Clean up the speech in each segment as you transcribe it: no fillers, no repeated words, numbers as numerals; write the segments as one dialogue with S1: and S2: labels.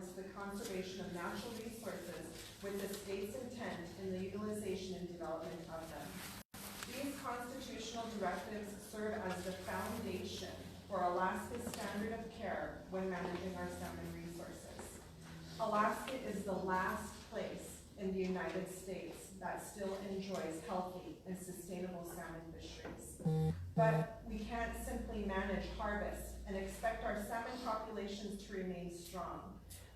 S1: balance the conservation of natural resources with the state's intent in the utilization and development of them. These constitutional directives serve as the foundation for Alaska's standard of care when managing our salmon resources. Alaska is the last place in the United States that still enjoys healthy and sustainable salmon fisheries. But we can't simply manage harvest and expect our salmon populations to remain strong.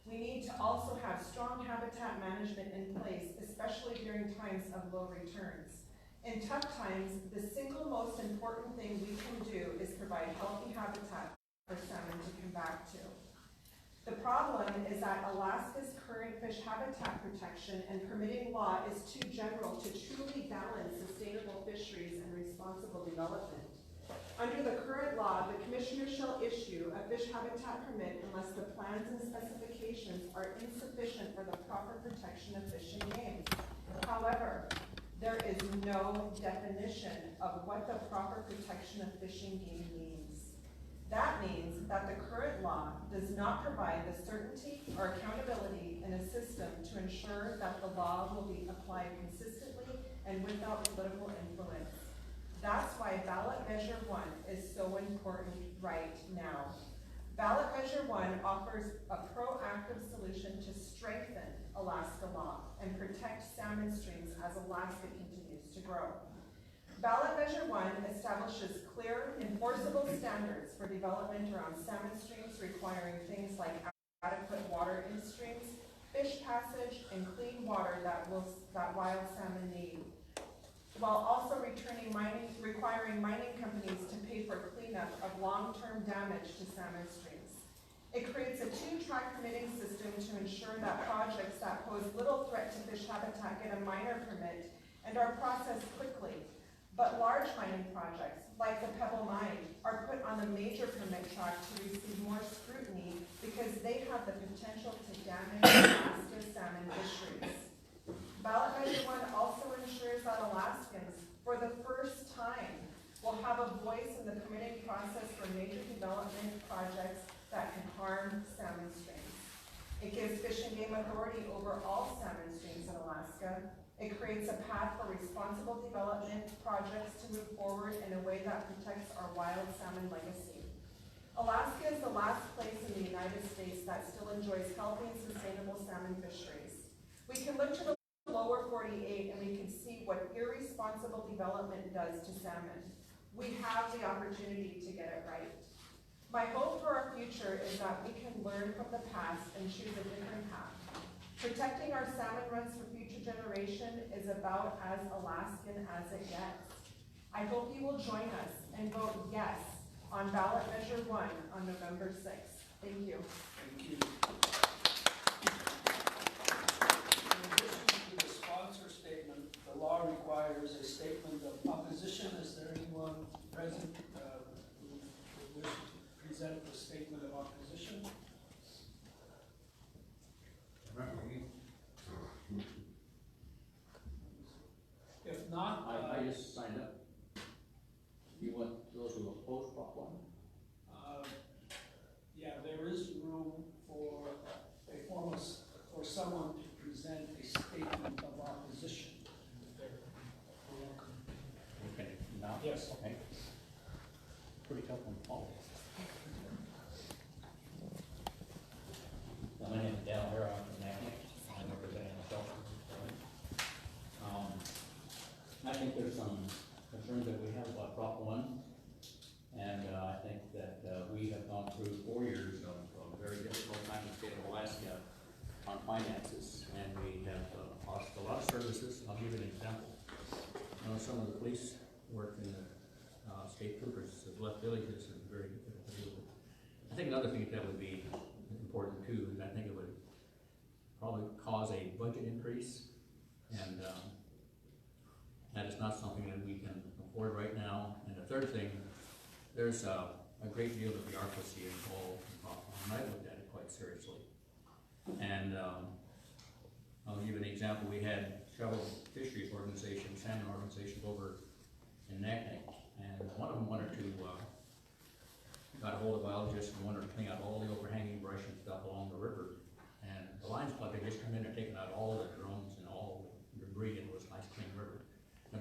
S1: We need to also have strong habitat management in place, especially during times of low returns. In tough times, the single most important thing we can do is provide healthy habitat for salmon to come back to. The problem is that Alaska's current fish habitat protection and permitting law is too general to truly balance sustainable fisheries and responsible development. Under the current law, the commissioner shall issue a fish habitat permit unless the plans and specifications are insufficient for the proper protection of fish and game. However, there is no definition of what the proper protection of fish and game means. That means that the current law does not provide the certainty or accountability in a system to ensure that the law will be applied consistently and without political influence. That's why Ballot Measure 1 is so important right now. Ballot Measure 1 offers a proactive solution to strengthen Alaska law and protect salmon streams as Alaska continues to grow. Ballot Measure 1 establishes clear, enforceable standards for development around salmon streams, requiring things like adequate water in streams, fish passage, and clean water that wild salmon need, while also requiring mining companies to pay for cleanup of long-term damage to salmon streams. It creates a two-track permitting system to ensure that projects that pose little threat to fish habitat get a minor permit and are processed quickly. But large mining projects, like the Pebble Mine, are put on the major permit track to receive more scrutiny because they have the potential to damage Alaska's salmon fisheries. Ballot Measure 1 also ensures that Alaskans, for the first time, will have a voice in the permitting process for major development projects that can harm salmon streams. It gives Fish and Game authority over all salmon streams in Alaska. It creates a path for responsible development projects to move forward in a way that protects our wild salmon legacy. Alaska is the last place in the United States that still enjoys healthy and sustainable salmon fisheries. We can look to the lower 48 and we can see what irresponsible development does to salmon. We have the opportunity to get it right. My hope for our future is that we can learn from the past and choose a different path. Protecting our salmon runs for future generation is about as Alaskan as it gets. I hope you will join us and vote yes on Ballot Measure 1 on November 6th. Thank you.
S2: Thank you. In addition to the sponsor statement, the law requires a statement of opposition. Is there anyone present who would wish to present the statement of opposition? If not,
S3: I just signed up. You want those who oppose Prop 1?
S2: Yeah, there is room for for someone to present a statement of opposition.
S3: Okay, now?
S2: Yes.
S3: Okay. Pretty tough one, Paul. My name is Dal Harrah from Natick. I'm representing myself. I think there's some concerns that we have about Prop 1, and I think that we have gone through 4 years of a very difficult time in the state of Alaska on finances, and we have lost a lot of services. I'll give you an example. Some of the police work in the state troopers have left villages and very difficult to deal with. I think another thing that would be important too, and I think it would probably cause a budget increase, and that is not something that we can afford right now. And the third thing, there's a great deal of bureaucracy involved in Prop 1, and I looked at it quite seriously. And I'll give you an example. We had several fisheries organizations, salmon organizations over in Naknek, and one of them wanted to got a hold of biologists and wanted to clean out all the overhanging brush and stuff along the river.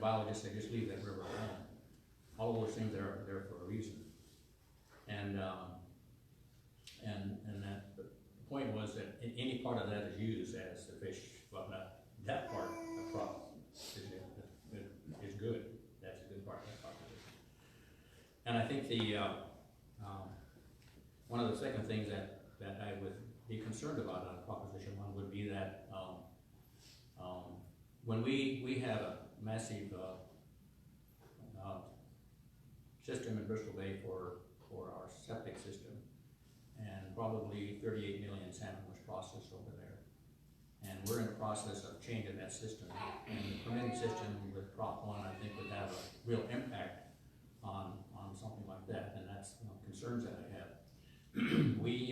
S3: biologists, they just leave that river alone. All of those things are there for a reason. And that, the point was that any part of that is used as the fish, well, not that part, the crop is good. That's a good part of that proposition. And I think the, one of the second things that I would be concerned about on Proposition 1 would be that when we have a massive system in Bristol Bay for our septic system, and probably 38 million salmon was processed over there. And we're in the process of changing that system. And the permitting system with Prop 1, I think, would have a real impact on something like that, and that's concerns that I have. We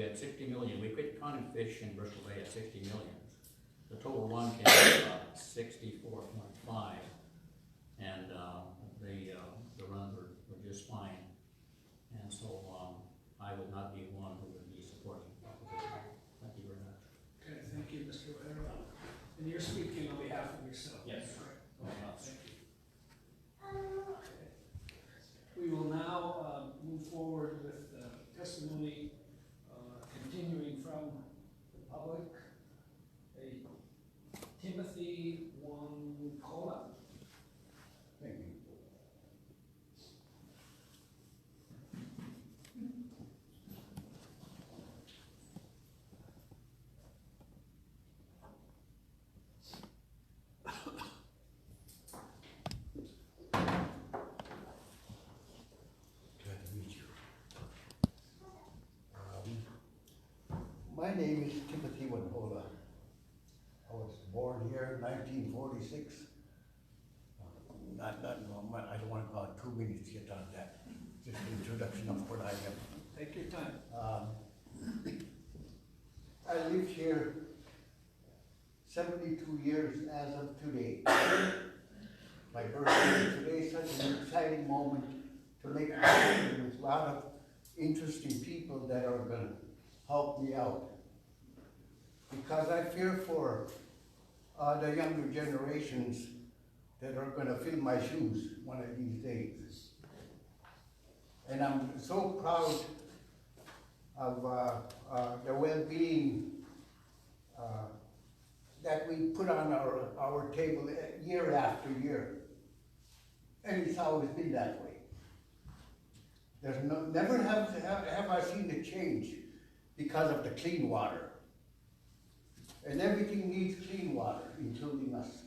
S3: had 60 million. We quit counting fish in Bristol Bay at 60 million. The total run came to about 64.5, and the runs were just fine. And so I would not be one who would be supporting proposition. Thank you very much.
S2: Okay, thank you, Mr. O'Hara. And you're speaking on behalf of yourself?
S3: Yes.
S2: Correct. Thank you. Okay. We will now move forward with testimony continuing from the public. Timothy Wankola.
S4: Thank you. Glad to meet you. My name is Timothy Wankola. I was born here in 1946. I don't want to go 2 minutes yet on that. Just an introduction of what I am.
S2: Take your time.
S4: I lived here 72 years as of today. My birthday today is such an exciting moment to make a connection with a lot of interesting people that are going to help me out. Because I fear for the younger generations that are going to fill my shoes one of these days. And I'm so proud of the well-being that we put on our table year after year. And it's always been that way. There's never have I seen a change because of the clean water. And everything needs clean water, including us.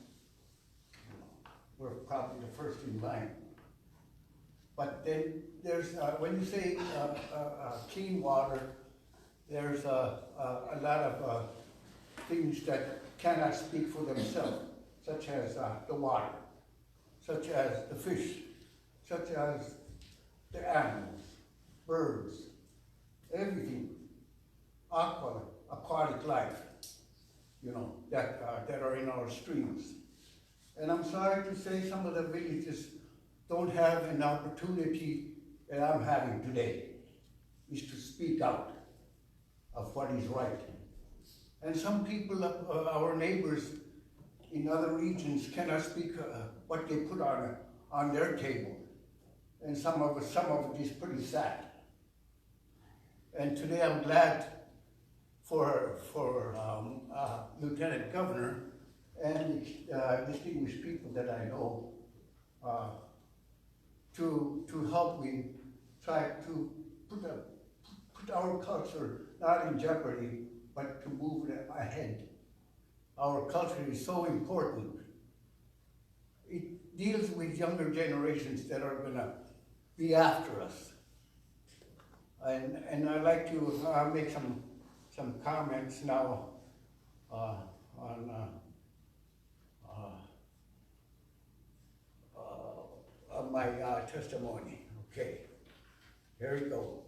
S4: We're probably the first in line. But then there's, when you say clean water, there's a lot of things that cannot speak for themselves, such as the water, such as the fish, such as the animals, birds, everything, aquatic life, that are in our streams. And I'm sorry to say some of the villages don't have an opportunity that I'm having today, is to speak out of what is right. And some people, our neighbors in other regions, cannot speak what they put on their table. And some of it is pretty sad. And today I'm glad for Lieutenant Governor and distinguished people that I know to help me try to put our culture not in jeopardy, but to move it ahead. Our culture is so important. It deals with younger generations that are going to be after us. And I'd like to make some comments now on my testimony. Okay, here we go.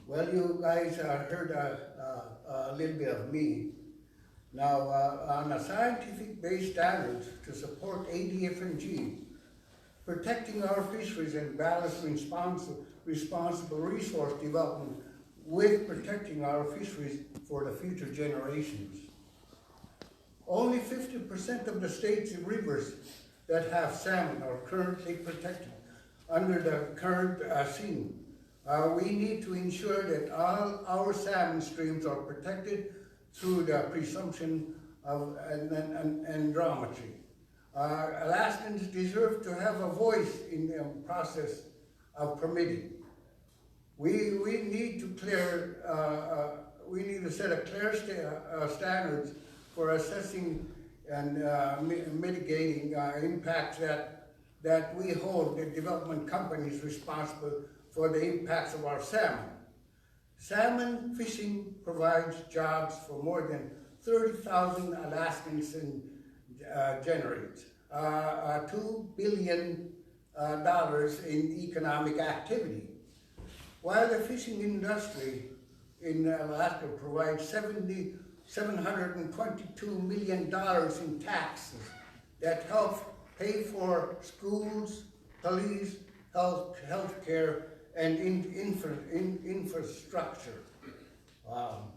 S4: Well, you guys heard a little bit of me. Now, on a scientific-based standards to support ADF&G, protecting our fisheries and balance responsible resource development with protecting our fisheries for the future generations. Only 50% of the state's rivers that have salmon are currently protected under the current scheme. We need to ensure that all our salmon streams are protected through the presumption of andrometry. Alaskans deserve to have a voice in the process of permitting. We need to set a clear standards for assessing and mitigating impacts that we hold the development companies responsible for the impacts of our salmon. Salmon fishing provides jobs for more than 30,000 Alaskans and generates $2 billion in economic activity. While the fishing industry in Alaska provides $722 million in taxes that help pay for schools, police, health care, and infrastructure. Wow.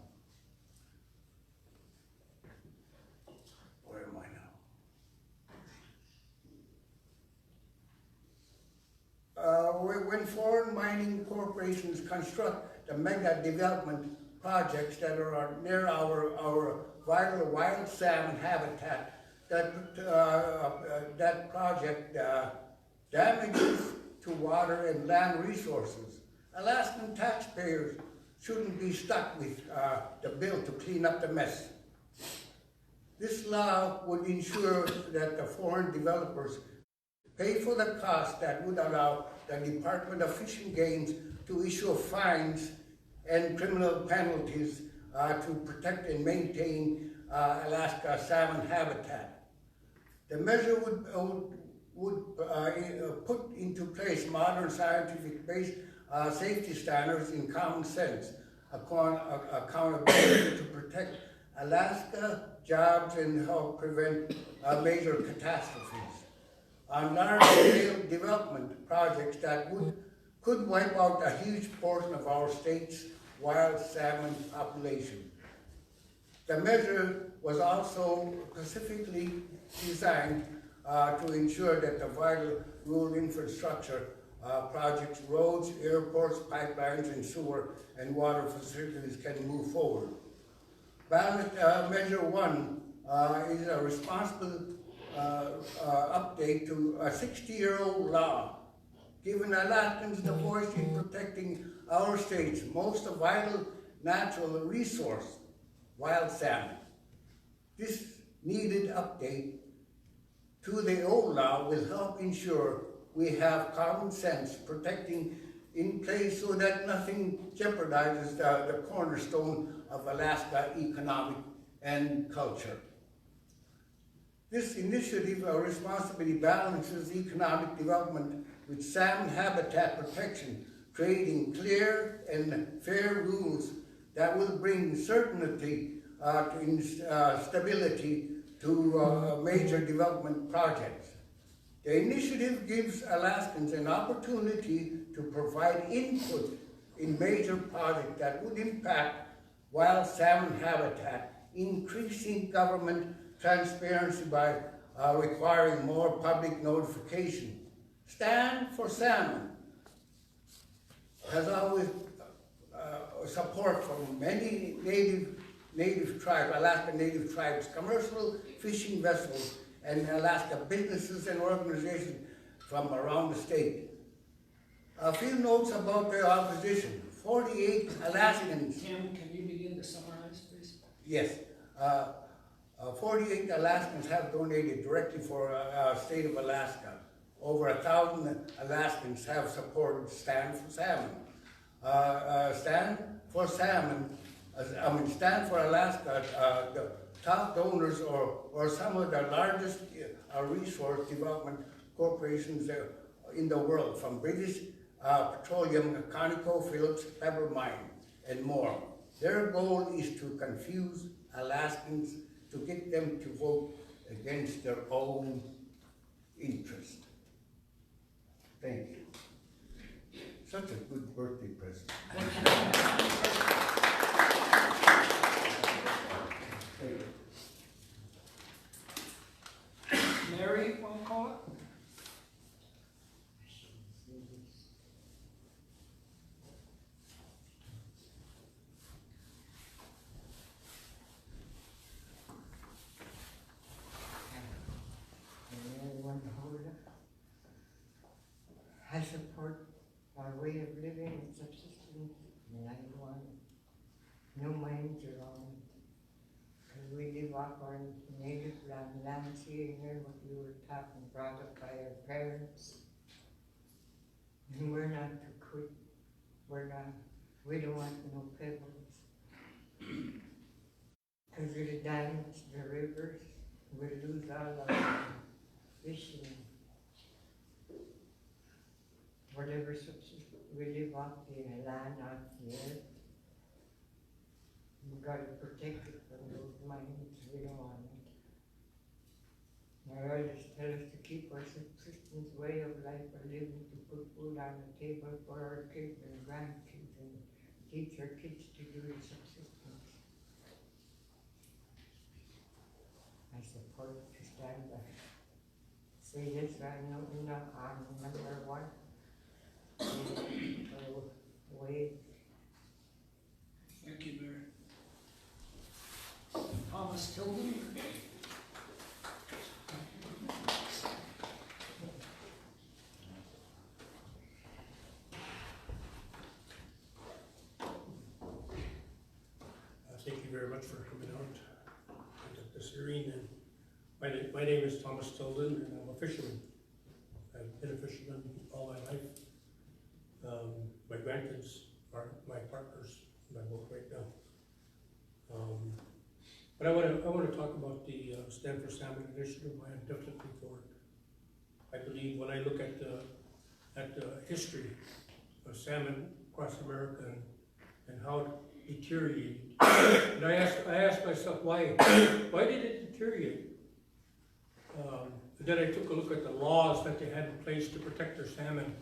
S4: Where am I now? When foreign mining corporations construct the mega development projects that are near our vital wild salmon habitat, that project damages to water and land resources. Alaskan taxpayers shouldn't be stuck with the bill to clean up the mess. This law would ensure that the foreign developers pay for the cost that would allow the Department of Fish and Games to issue fines and criminal penalties to protect and maintain Alaska salmon habitat. The measure would put into place modern scientific-based safety standards in common sense, accountability to protect Alaska jobs and help prevent major catastrophes. On large-scale development projects that could wipe out a huge portion of our state's wild salmon population. The measure was also specifically designed to ensure that the vital rural infrastructure projects, roads, airports, pipelines, and sewer and water facilities can move forward. Ballot Measure 1 is a responsible update to a 60-year-old law, giving Alaskans the voice in protecting our state's most vital natural resource, wild salmon. This needed update to the old law will help ensure we have common sense protecting in place so that nothing jeopardizes the cornerstone of Alaska economic and culture. This initiative of responsibility balances economic development with salmon habitat protection, creating clear and fair rules that will bring certainty and stability to major development projects. The initiative gives Alaskans an opportunity to provide input in major projects that would impact wild salmon habitat, increasing government transparency by requiring more public notification. Stand for Salmon has always support from many native tribes, Alaska Native tribes, commercial fishing vessels, and Alaska businesses and organizations from around the state. A few notes about the opposition. 48 Alaskans.
S2: Tim, can you begin to summarize, please?
S4: Yes. 48 Alaskans have donated directly for state of Alaska. Over 1,000 Alaskans have supported Stand for Salmon. Stand for Salmon, Stand for Alaska, the top donors or some of the largest resource development corporations in the world, from British Petroleum, ConocoPhillips, Pebble Mine, and more. Their goal is to confuse Alaskans, to get them to vote against their own interest. Thank you. Such a good birthday present.
S5: no mines around. Cause we live off our native land here, what we were taught and brought up by our parents. And we're not to quit, we don't want no pebbles. Cause it'll damage the rivers, we'll lose all our fishing. Whatever subsistence, we live off the land out here. We gotta protect it from those mines, we don't want it. Our elders tell us to keep our subsistence way of life, or living, to put food on the table for our kids and grandkids, and teach our kids to do the subsistence. I support to stand by. Say this, I know, I'm number one. Way.
S2: Thank you, Mayor. Thomas Tilden?
S6: Thank you very much for coming out at this hearing. And my name is Thomas Tilden, and I'm a fisherman. I've been a fisherman all my life. My grandkids are my partners in my boat right now. But I want to talk about the Stand for Salmon initiative. I am definitely for it. I believe when I look at the history of salmon across America and how it deteriorated, and I asked myself why did it deteriorate? Then I took a look at the laws that they had in place to protect their salmon.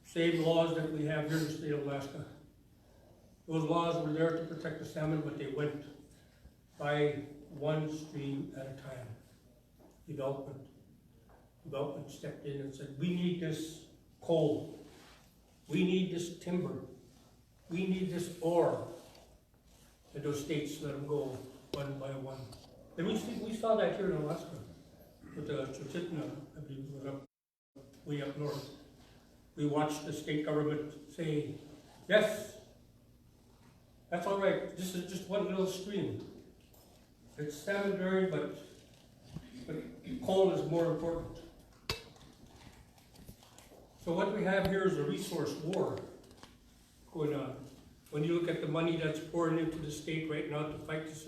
S6: Same laws that we have here in the state of Alaska. Those laws were there to protect the salmon, but they went by one stream at a time. Development stepped in and said, we need this coal. We need this timber. We need this ore. And those states let them go one by one. And we saw that here in Alaska with the Chitna, I believe it was way up north. We watched the state government say, yes, that's all right. This is just one little stream. It's salmon bearing, but coal is more important. So what we have here is a resource war going on. When you look at the money that's pouring into the state right now to fight this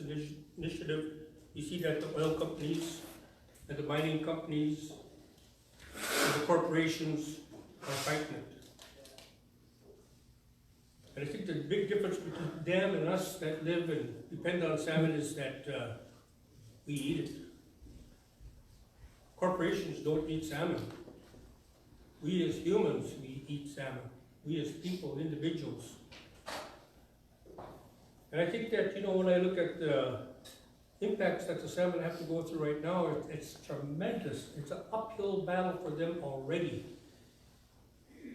S6: initiative, you see that the oil companies and the mining companies and the corporations are fighting it. And I think the big difference between them and us that live and depend on salmon is that we eat it. Corporations don't eat salmon. We as humans, we eat salmon. We as people, individuals. And I think that, when I look at the impacts that the salmon have to go through right now, it's tremendous. It's an uphill battle for them already.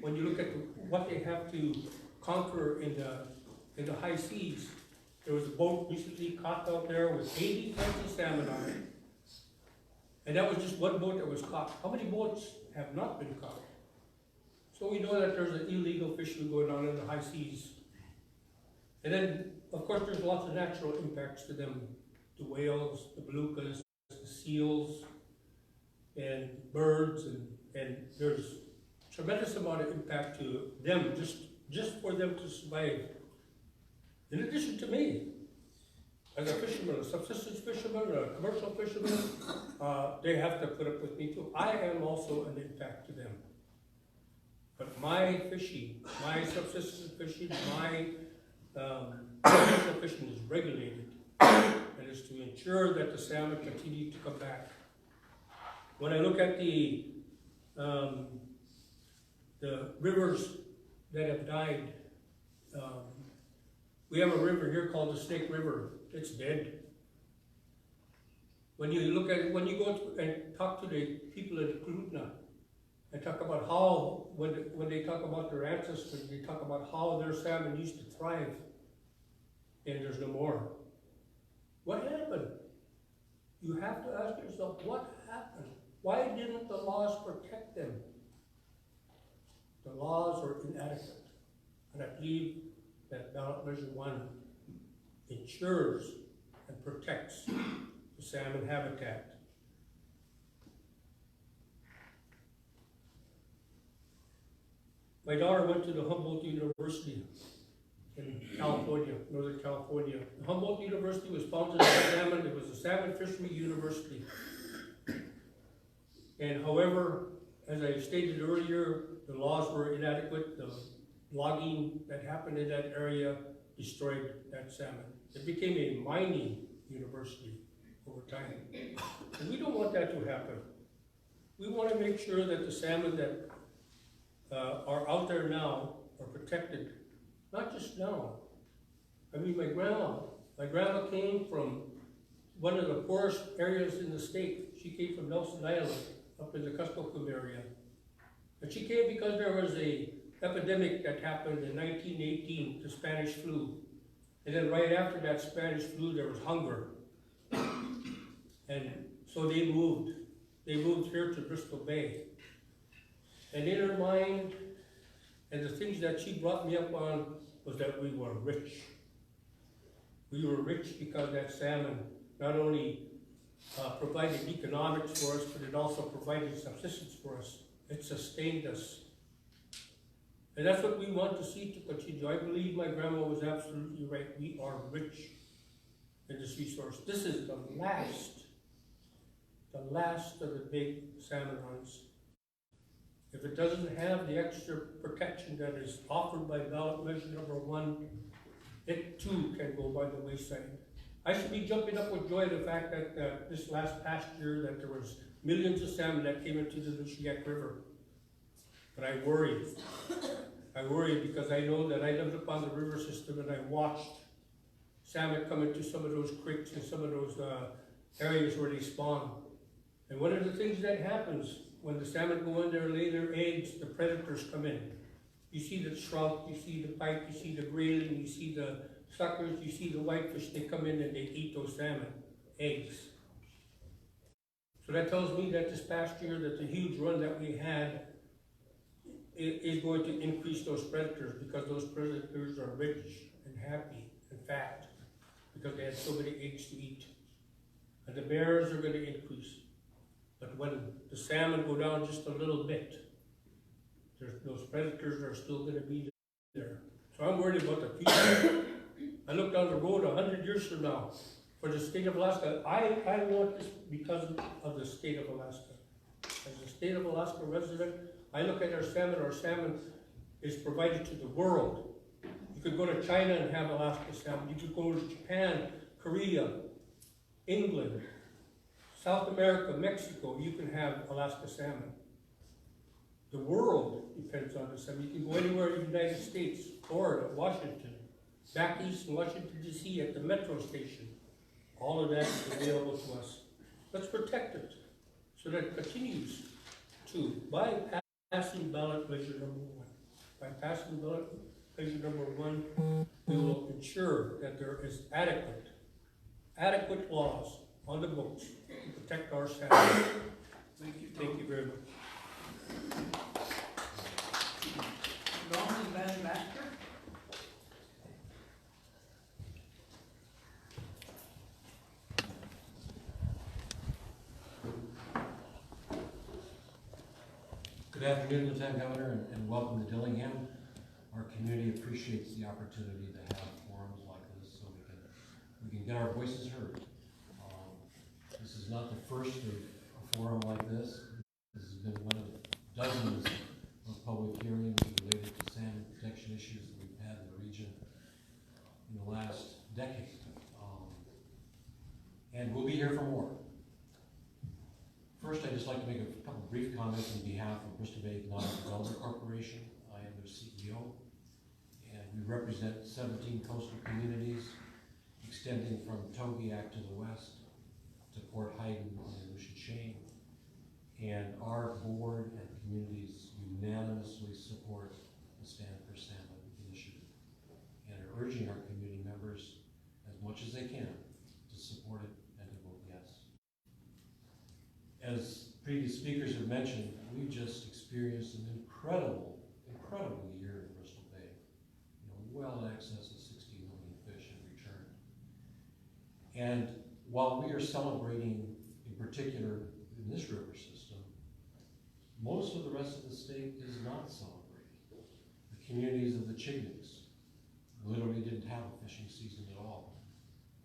S6: When you look at what they have to conquer in the high seas, there was a boat recently caught out there with 80 tons of salmon on it. And that was just one boat that was caught. How many boats have not been caught? So we know that there's an illegal fishing going on in the high seas. And then, of course, there's lots of natural impacts to them. The whales, the belugas, the seals, and birds, and there's tremendous amount of impact to them, just for them to survive. In addition to me, as a fisherman, a subsistence fisherman, a commercial fisherman, they have to put up with me too. I am also an impact to them. But my fishing, my subsistence fishing, my commercial fishing is regulated. And is to ensure that the salmon continue to come back. When I look at the rivers that have died, we have a river here called the Snake River. It's dead. When you look at it, when you go and talk to the people in Kulutna and talk about how, when they talk about their ancestors, they talk about how their salmon used to thrive, and there's no more. What happened? You have to ask yourself, what happened? Why didn't the laws protect them? The laws are inadequate. And I believe that Ballot Measure 1 ensures and protects the salmon habitat. My daughter went to the Humboldt University in California, Northern California. Humboldt University was founded on salmon. It was a salmon fishery university. And however, as I stated earlier, the laws were inadequate. The logging that happened in that area destroyed that salmon. It became a mining university over time. And we don't want that to happen. We want to make sure that the salmon that are out there now are protected, not just now. I mean, my grandma came from one of the poorest areas in the state. She came from Nelson Island, up in the Kuskokwim area. And she came because there was a epidemic that happened in 1918, the Spanish flu. And then right after that Spanish flu, there was hunger. And so they moved here to Bristol Bay. And in her mind, and the things that she brought me up on, was that we were rich. We were rich because that salmon not only provided economics for us, but it also provided subsistence for us. It sustained us. And that's what we want to see to continue. I believe my grandma was absolutely right. We are rich in this resource. This is the last of the big salmon runs. If it doesn't have the extra protection that is offered by ballot measure number 1, it too can go by the wayside. I should be jumping up with joy at the fact that this past year that there was millions of salmon that came into the Nushagak River. But I worry. I worry because I know that I lived upon the river system and I watched salmon come into some of those creeks and some of those areas where they spawn. And one of the things that happens when the salmon go in there and lay their eggs, the predators come in. You see the shrimp, you see the pike, you see the grayling, you see the suckers, you see the whitefish, they come in and they eat those salmon eggs. So that tells me that this past year that the huge run that we had is going to increase those predators because those predators are rich and happy and fat because they had so many eggs to eat. And the bears are going to increase. But when the salmon go down just a little bit, those predators are still going to be there. So I'm worried about the future. I look down the road 100 years from now for the state of Alaska. I want this because of the state of Alaska. As a state of Alaska resident, I look at our salmon is provided to the world. You could go to China and have Alaska salmon. You could go to Japan, Korea, England, South America, Mexico, you can have Alaska salmon. The world depends on the salmon. You can go anywhere in the United States, Florida, Washington, back east in Washington, D.C. at the metro station. All of that is available to us. Let's protect it so that it continues to, by passing ballot measure number 1. By passing ballot measure number 1, we will ensure that there is adequate laws on the books to protect our salmon.
S2: Thank you.
S6: Thank you very much.
S2: Norman Van Baxter?
S7: Good afternoon, Lieutenant Governor, and welcome to Dillingham. Our community appreciates the opportunity to have forums like this so we can get our voices heard. This is not the first of a forum like this. This has been one of dozens of public hearings related to salmon protection issues that we've had in the region in the last decade. And we'll be here for more. First, I'd just like to make a couple brief comments on behalf of Bristol Bay Economic Development Corporation. I am their CEO, and we represent 17 coastal communities extending from Togiak to the west to Port Hayden on the Ocean Chain. And our board and communities unanimously support the Stand for Salmon initiative and are urging our community members as much as they can to support it and to vote yes. As previous speakers have mentioned, we just experienced an incredible year in Bristol Bay. Well in excess of 60 million fish have returned And while we are celebrating, in particular in this river system, most of the rest of the state is not celebrating. The communities of the Chigniks literally didn't have a fishing season at all,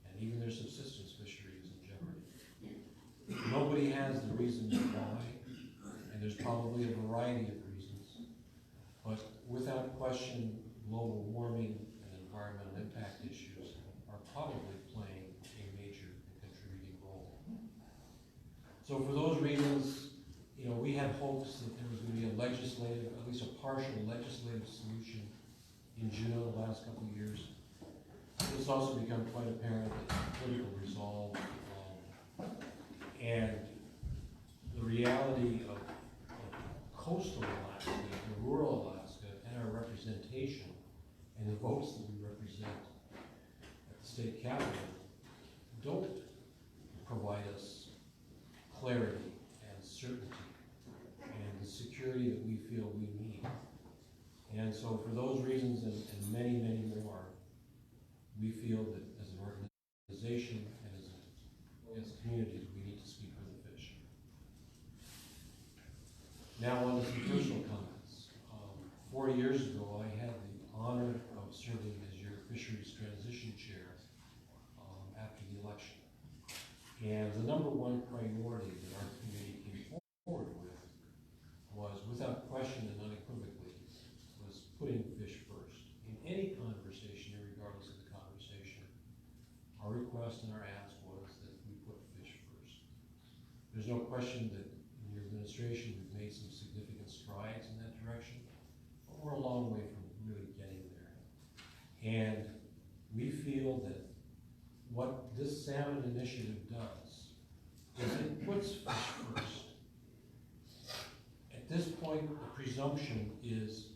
S7: and even their subsistence fishery is in jeopardy. Nobody has the reason why, and there's probably a variety of reasons, but without question, global warming and environmental impact issues are probably playing a major and contributing role. So for those reasons, you know, we had hopes that there was going to be a legislative, at least a partial legislative solution in June of the last couple of years. It's also become quite apparent that political resolve and the reality of coastal Alaska, and rural Alaska, and our representation and the votes that we represent at the state capitol don't provide us clarity and certainty and the security that we feel we need. And so for those reasons and many, many more, we feel that as an organization and as communities, we need to speak for the fish. Now on to some personal comments. 4 years ago, I had the honor of serving as your fisheries transition chair after the election. And the number one priority that our committee came forward with was, without question and unequivocally, was putting fish first. In any conversation, regardless of the conversation, our request and our ask was that we put fish first. There's no question that in your administration we've made some significant strides in that direction, but we're a long way from really getting there. And we feel that what this salmon initiative does is it puts fish first. At this point, the presumption is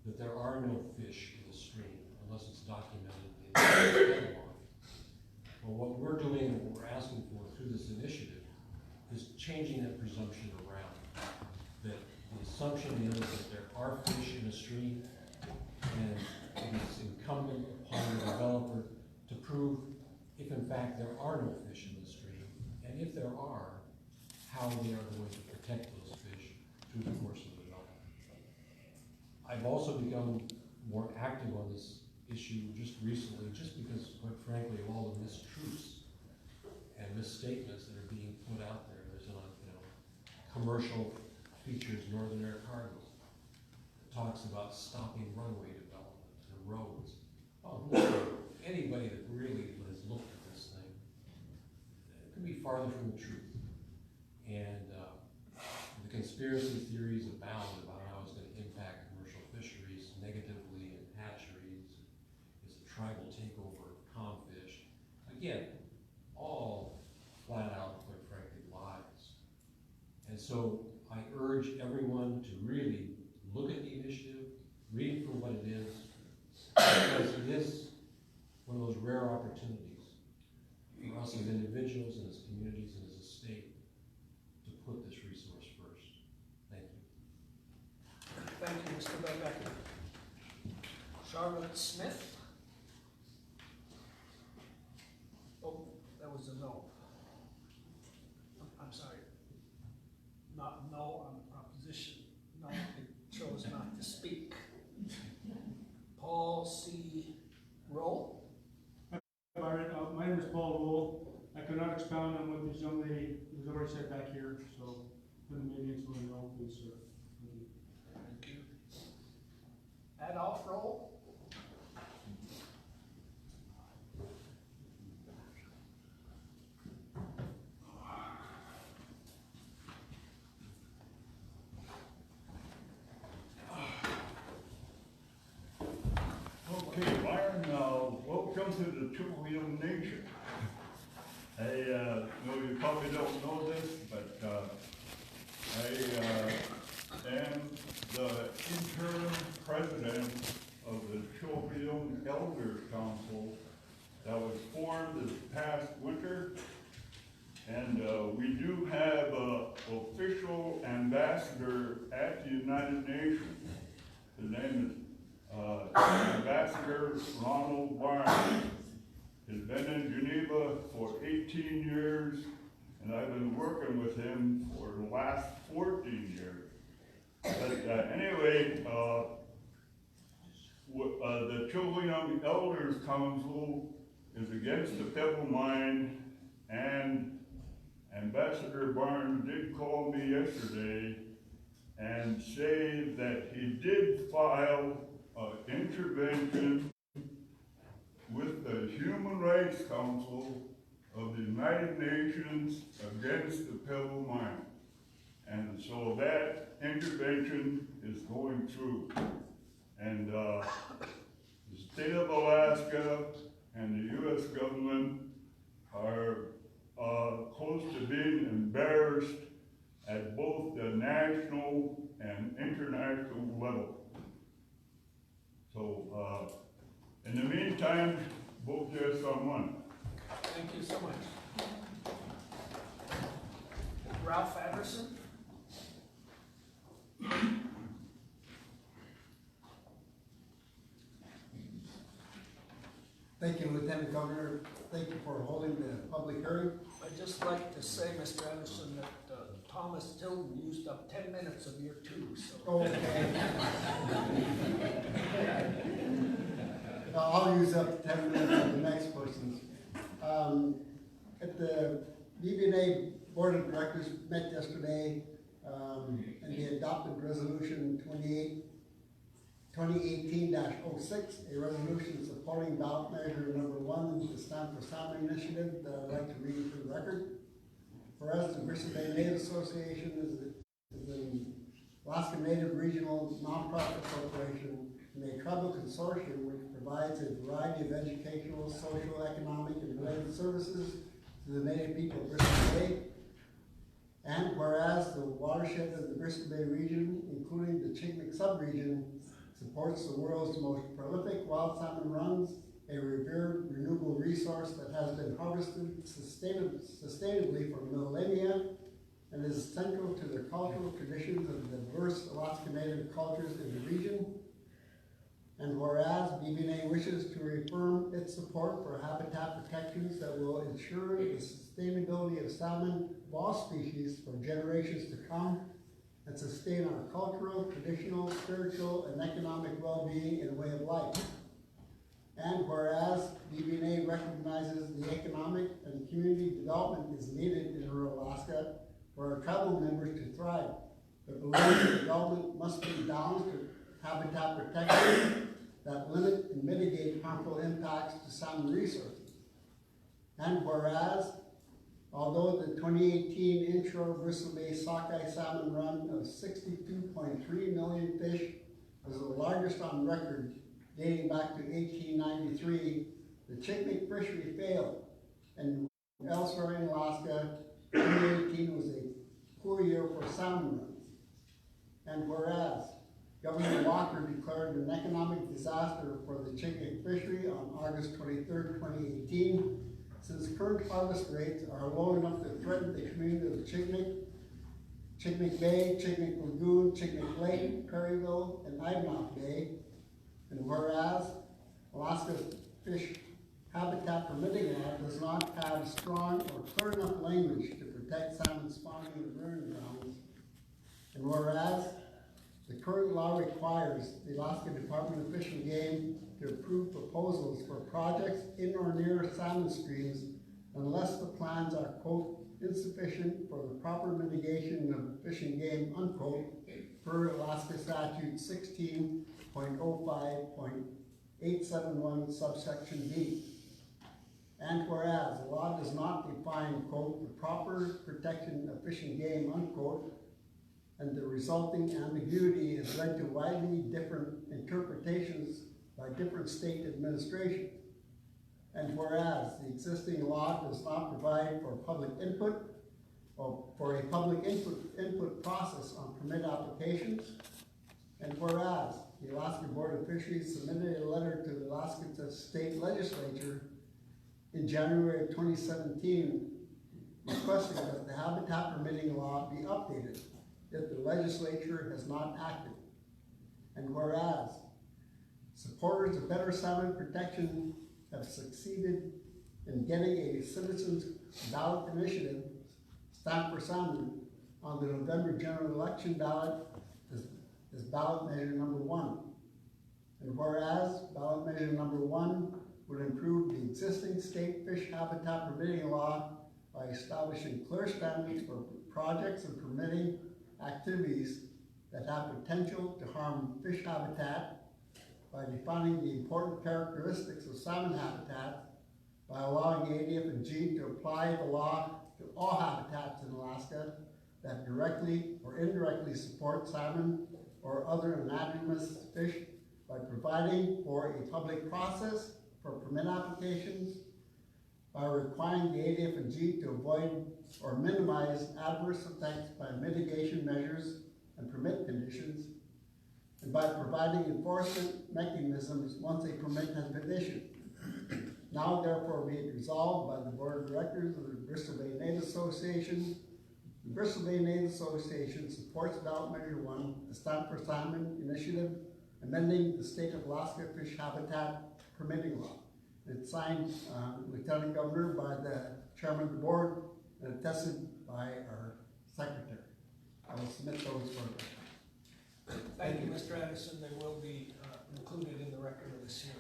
S7: that there are no fish in the stream unless it's documented in the catalog. But what we're doing and what we're asking for through this initiative is changing that presumption around. That the assumption is that there are fish in a stream, and it is incumbent upon the developer to prove if in fact there are no fish in the stream, and if there are, how they are going to protect those fish through the course of development. I've also become more active on this issue just recently, just because, quite frankly, of all the mistruths and misstatements that are being put out there. There's a, commercial features Northern Air Cargo that talks about stopping runway development and roads. Oh, anybody that really has looked at this thing, it could be farther from the truth. And the conspiracy theories abound about how it's going to impact commercial fisheries negatively and hatcheries. It's a tribal takeover of comfish. Again, all flat out, quite frankly, lies. And so I urge everyone to really look at the initiative, read it for what it is, because it is one of those rare opportunities for us as individuals and as communities and as a state to put this resource first. Thank you.
S2: Thank you, Mr. Bebecker. Charlotte Smith? Oh, that was a no. I'm sorry. Not no on the proposition. No, it chose not to speak. Paul C. Roll?
S8: Byron, my name is Paul Roll. I could not expound on what this young lady has already said back here, so put the meeting into a no, please, sir. Thank you.
S2: Thank you. Adolph Roll?
S9: Okay, Byron, welcome to the Tupelo Nation. I know you probably don't know this, but I am the interim president of the Tupelo Elders Council that was formed this past winter. And we do have an official ambassador at the United Nations. His name is Ambassador Ronald Barnes. has been in Geneva for 18 years, and I've been working with him for the last 14 years. But anyway, the Dillingham Elders Council is against the Pebble Mine, and Ambassador Barnes did call me yesterday and say that he did file intervention with the Human Rights Council of the United Nations against the Pebble Mine. And so that intervention is going through. And the state of Alaska and the U.S. government are close to being embarrassed at both the national and international level. So, in the meantime, vote yes on one.
S2: Thank you so much. Ralph Anderson?
S10: Thank you, Lieutenant Governor. Thank you for holding the public hearing.
S2: I'd just like to say, Mr. Anderson, that Thomas Tilden used up 10 minutes of your 2, so.
S10: Okay. I'll use up 10 minutes of the next person's. At the BB&A Board of Directors met yesterday, and they adopted Resolution 2018-06, a resolution supporting ballot measure number 1, the Stand for Salmon initiative that I'd like to read for the record. Whereas the Bristol Bay Native Association is an Alaska Native Regional Nonprofit Corporation and a tribal consortium which provides a variety of educational, social, economic, and related services to the Native people of Bristol Bay. And whereas the watershed of the Bristol Bay region, including the Chignik subregion, supports the world's most prolific wild salmon runs, a revered renewable resource that has been harvested sustainably for millennia and is central to the cultural traditions of the diverse Alaska Native cultures in the region. And whereas BB&A wishes to reaffirm its support for habitat protections that will ensure the sustainability of salmon of all species for generations to come, and sustain our cultural, traditional, spiritual, and economic well-being and way of life. And whereas BB&A recognizes the economic and community development is needed in rural Alaska for our tribal members to thrive, but believes the development must be balanced with habitat protection that limit and mitigate harmful impacts to salmon resources. And whereas although the 2018 inshore Bristol Bay sockeye salmon run of 62.3 million fish was the largest on record dating back to 1893, the Chignik fishery failed, and elsewhere in Alaska, 2018 was a poor year for salmon runs. And whereas Governor Walker declared an economic disaster for the Chignik fishery on August 23, 2018, since current harvest rates are low enough to threaten the community of Chignik, Chignik Bay, Chignik Lagoon, Chignik Lake, Perryville, and Eyemouth Bay. And whereas Alaska Fish Habitat Permitting Law does not have strong or clear enough language to protect salmon spawning in breeding grounds. And whereas the current law requires the Alaska Department of Fish and Game to approve proposals for projects in or near salmon streams unless the plans are, quote, insufficient for the proper mitigation of fish and game, unquote, per Alaska Statute 16.05.871 subsection B. And whereas the law does not define, quote, the proper protection of fish and game, unquote, and the resulting ambiguity has led to widely different interpretations by different state administrations. And whereas the existing law does not provide for public input or for a public input process on permit applications, and whereas the Alaska Board of Fisheries submitted a letter to the Alaska State Legislature in January of 2017 requesting that the habitat permitting law be updated, yet the legislature has not acted. And whereas supporters of better salmon protection have succeeded in getting a citizens ballot initiative, Stamp for Salmon, on the November general election ballot is ballot measure number 1. And whereas ballot measure number 1 would improve the existing state fish habitat permitting law by establishing clear standards for projects and permitting activities that have potential to harm fish habitat, by defining the important characteristics of salmon habitat, by allowing ADF&G to apply the law to all habitats in Alaska that directly or indirectly support salmon or other anadromous fish, by providing for a public process for permit applications, by requiring the ADF&G to avoid or minimize adverse effects by mitigation measures and permit conditions, and by providing enforcement mechanisms once a permit has been issued. Now therefore be it resolved by the Board of Directors of the Bristol Bay Native Association. The Bristol Bay Native Association supports ballot measure 1, the Stamp for Salmon initiative, amending the state of Alaska fish habitat permitting law. It's signed, Lieutenant Governor, by the Chairman of the Board, and attested by our Secretary. I will submit those for the record.
S2: Thank you, Mr. Anderson. They will be included in the record of this hearing.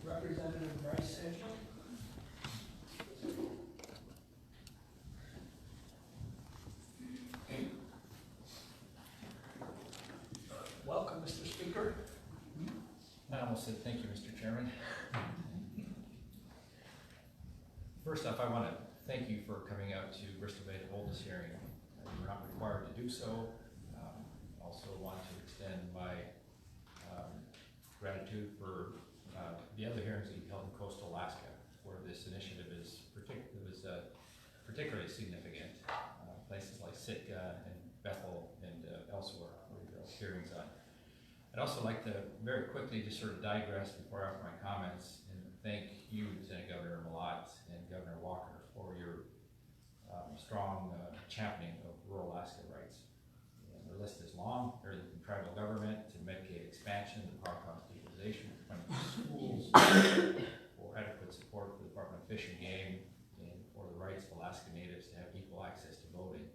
S2: Representative Bryce Edgell. Welcome, Mr. Speaker.
S11: I almost said thank you, Mr. Chairman. First off, I want to thank you for coming out to Bristol Bay to hold this hearing. You're not required to do so. Also want to extend my gratitude for the other hearings that you've held in coastal Alaska, where this initiative is particularly significant. Places like Sitka and Bethel and elsewhere, where there are hearings on. I'd also like to very quickly just sort of digress before I offer my comments and thank you, Lieutenant Governor Malott and Governor Walker, for your strong championing of rural Alaska rights. And the list is long. Everything from tribal government to Medicaid expansion, the power cost equalization, funding for schools, for adequate support for the Department of Fish and Game, and for the rights of Alaska Natives to have equal access to voting.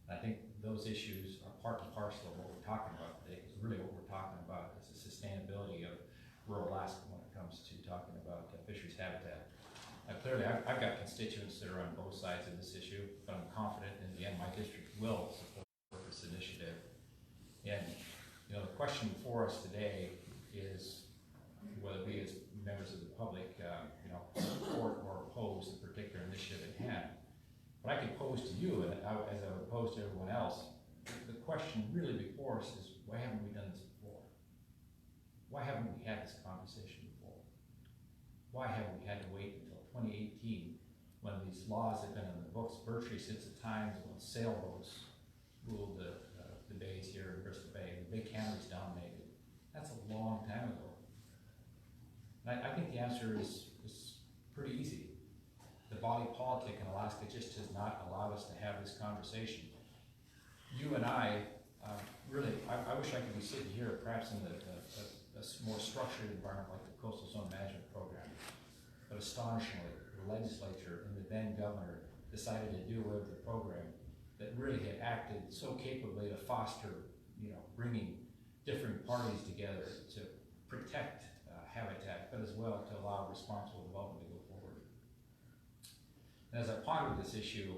S11: And I think those issues are part and parcel of what we're talking about today, because really what we're talking about is the sustainability of rural Alaska when it comes to talking about fisheries habitat. Clearly, I've got constituents that are on both sides of this issue, but I'm confident in the end my district will support this initiative. And you know, the question before us today is whether we as members of the public support or oppose the particular initiative at hand. But I could pose to you, and as I would pose to everyone else, the question really before us is, why haven't we done this before? Why haven't we had this conversation before? Why haven't we had to wait until 2018 when these laws have been in the books virtually since the times when sailboats ruled the bays here in Bristol Bay and the big canneries dominated? That's a long time ago. And I think the answer is pretty easy. The body politic in Alaska just has not allowed us to have this conversation. You and I, really, I wish I could be sitting here perhaps in a more structured environment like the Coastal Zone Management Program. But astonishingly, the legislature and the then governor decided to do away with the program that really had acted so capably to foster, bringing different parties together to protect habitat, but as well to allow responsible development to go forward. And as I pondered this issue,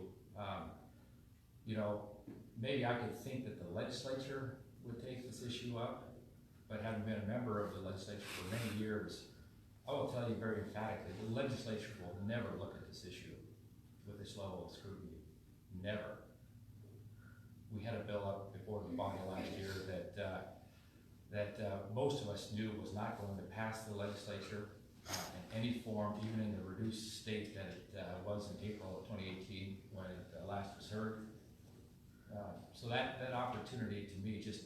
S11: maybe I could think that the legislature would take this issue up, but having been a member of the legislature for many years, I will tell you very emphatically, the legislature will never look at this issue with this level of scrutiny. Never. We had a bill up before the body last year that most of us knew was not going to pass the legislature in any form, even in the reduced state that it was in April of 2018 when it last was heard. So that opportunity to me just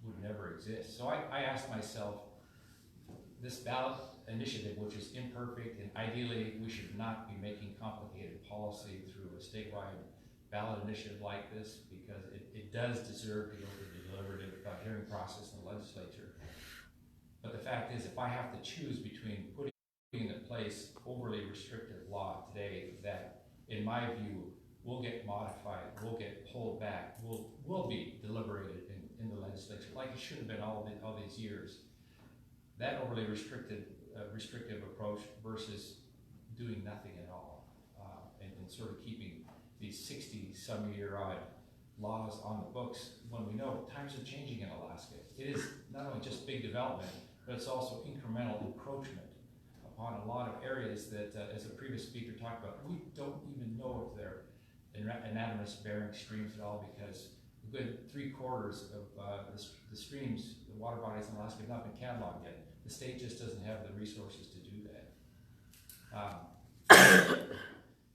S11: would never exist. So I asked myself, this ballot initiative, which is imperfect, and ideally we should not be making complicated policy through a statewide ballot initiative like this, because it does deserve to go through the deliberative hearing process in the legislature. But the fact is, if I have to choose between putting into place overly restrictive law today that, in my view, will get modified, will get pulled back, will be deliberated in the legislature, like it should have been all these years. That overly restrictive approach versus doing nothing at all, and sort of keeping these 60-some-year-odd laws on the books when we know times are changing in Alaska. It is not only just big development, but it's also incremental encroachment upon a lot of areas that, as a previous speaker talked about, we don't even know if they're anadromous bearing streams at all, because a good 3/4 of the streams, the water bodies in Alaska have not been cataloged yet. The state just doesn't have the resources to do that.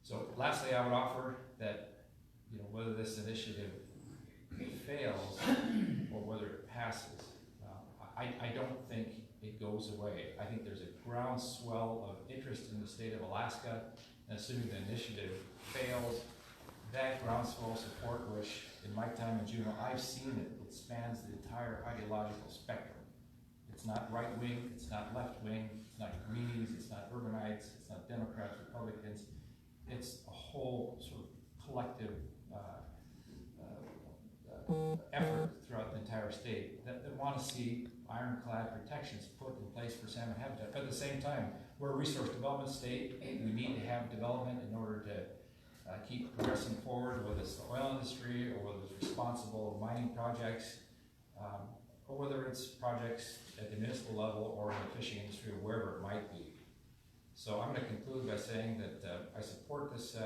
S11: So lastly, I would offer that, you know, whether this initiative fails or whether it passes, I don't think it goes away. I think there's a groundswell of interest in the state of Alaska, and assuming the initiative fails, that groundswell of support, which in my time in Juneau, I've seen it spans the entire ideological spectrum. It's not right wing, it's not left wing, it's not greenies, it's not urbanites, it's not Democrats, Republicans. It's a whole sort of collective effort throughout the entire state that want to see ironclad protections put in place for salmon habitat. But at the same time, we're a resource development state. We need to have development in order to keep progressing forward, whether it's the oil industry or whether it's responsible mining projects, or whether it's projects at the municipal level or in the fishing industry or wherever it might be. So I'm going to conclude by saying that I support this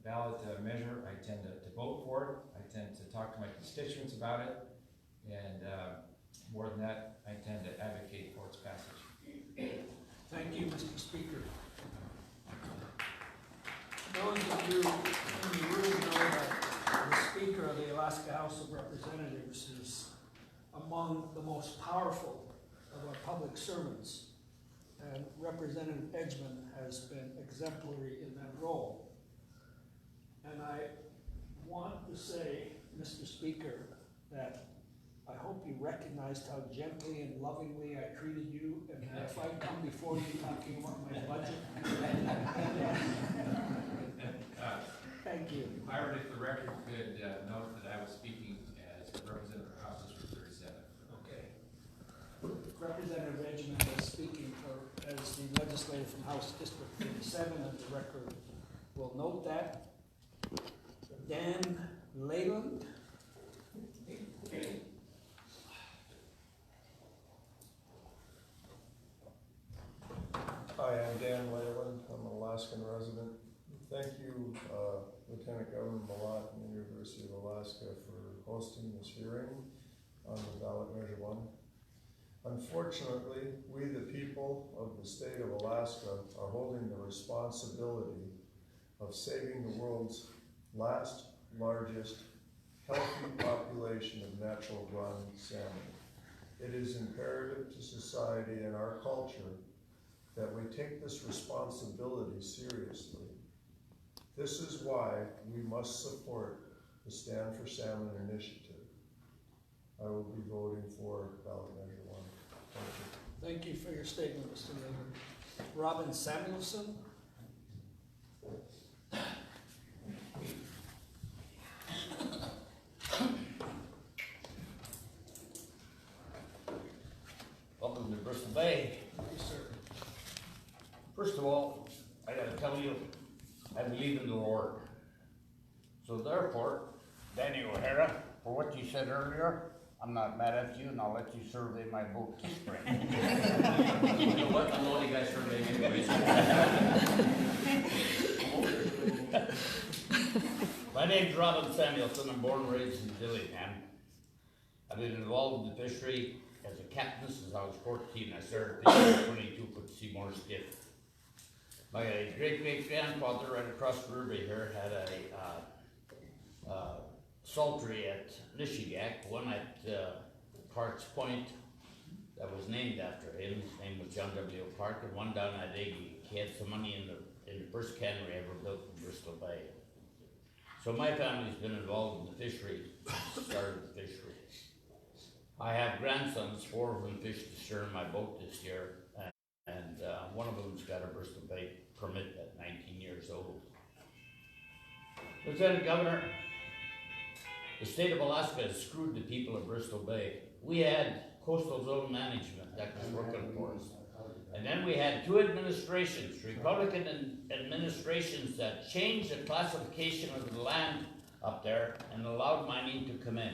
S11: ballot measure. I tend to vote for it. I tend to talk to my constituents about it. And more than that, I tend to advocate for its passage.
S2: Thank you, Mr. Speaker. Those of you in the room know that the Speaker of the Alaska House of Representatives is among the most powerful of our public servants, and Representative Edgman has been exemplary in that role. And I want to say, Mr. Speaker, that I hope you recognized how gently and lovingly I treated you, and that if I come before you talking about my budget. Thank you.
S11: Myron, if the record could note that I was speaking as Representative of House District 37.
S2: Okay. Representative Edgman is speaking as the legislator from House District 37, and the record will note that. Dan Leyland.
S12: Hi, I'm Dan Leyland. I'm an Alaskan resident. Thank you, Lieutenant Governor Malott and the University of Alaska for hosting this hearing on the Ballot Measure 1. Unfortunately, we the people of the state of Alaska are holding the responsibility of saving the world's last largest healthy population of natural run salmon. It is imperative to society and our culture that we take this responsibility seriously. This is why we must support the Stand for Salmon initiative. I will be voting for Ballot Measure 1. Thank you.
S2: Thank you for your statement, Mr. Leyland. Robin Samuelson.
S13: Welcome to Bristol Bay.
S2: Thank you, sir.
S13: First of all, I gotta tell you, I believe in the Lord. So therefore, Danny O'Hara, for what you said earlier, I'm not mad at you, and I'll let you survey my boat this spring.
S3: You know what, I'm only guy surveying anyways.
S13: My name's Robin Samuelson. I'm born and raised in Dillingham. I've been involved in the fishery as a captain since I was 14. I started fishing at 22-foot Seymour skiff. My great-great-grandfather right across the river here had a saltery at Nishigak, one at Parks Point that was named after him. His name was John W. Park, and one down at Iggy. He had some money in the first cannery ever built in Bristol Bay. So my family's been involved in the fishery, started the fishery. I have grandsons, 4 of them fished the stern of my boat this year, and one of them's got got a Bristol Bay permit at 19 years old. Lieutenant Governor, the state of Alaska has screwed the people of Bristol Bay. We had coastal zone management that was working for us. And then we had two administrations, Republican administrations, that changed the classification of the land up there and allowed mining to come in.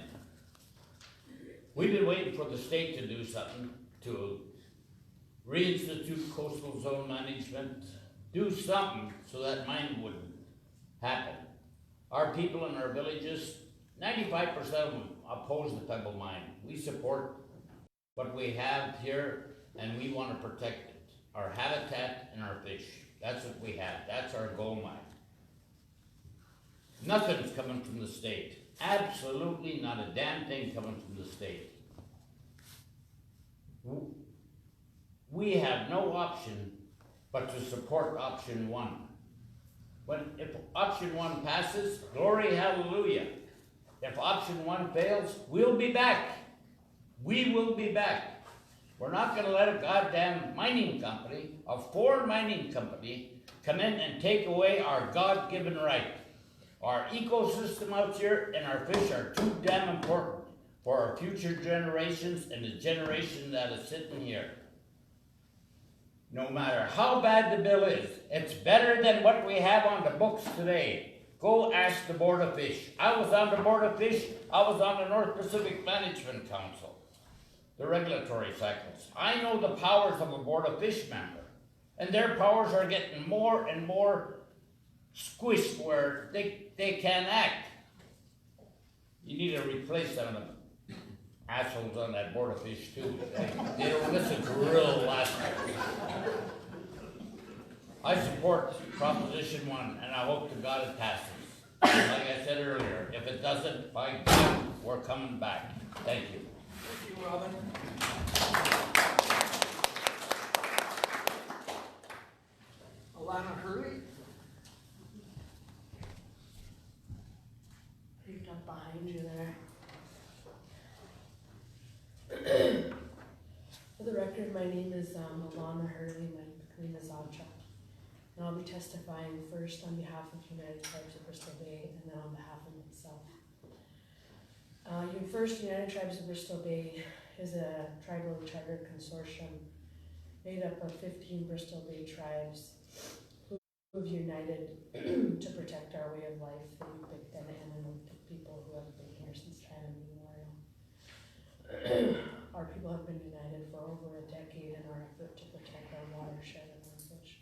S13: We've been waiting for the state to do something to reinstitute coastal zone management, do something so that mining wouldn't happen. Our people in our villages, 95% of them oppose the pebble mine. We support what we have here and we want to protect it. Our habitat and our fish. That's what we have. That's our gold mine. Nothing's coming from the state. Absolutely not a damn thing coming from the state. We have no option but to support option one. But if option one passes, glory hallelujah. If option one fails, we'll be back. We will be back. We're not gonna let a goddamn mining company, a foreign mining company, come in and take away our God-given right. Our ecosystem out here and our fish are too damn important for our future generations and the generation that is sitting here. No matter how bad the bill is, it's better than what we have on the books today. Go ask the Board of Fish. I was on the Board of Fish. I was on the North Pacific Management Council, the regulatory cycles. I know the powers of a Board of Fish member, and their powers are getting more and more squished where they can't act. You need to replace some of them assholes on that Board of Fish too. They don't listen to real last. I support Proposition 1 and I hope to God it passes. And like I said earlier, if it doesn't, by God, we're coming back. Thank you.
S2: Thank you, Robin. Alana Hurley.
S14: Picked up behind you there. For the record, my name is Alana Hurley, my name is Acha. And I'll be testifying first on behalf of United Tribes of Bristol Bay and then on behalf of myself. United Tribes of Bristol Bay is a tribal charter consortium made up of 15 Bristol Bay tribes who have united to protect our way of life, the Yupik and Anunopik people who have been here since time immemorial. Our people have been united for over a decade in our effort to protect our watershed and our fish.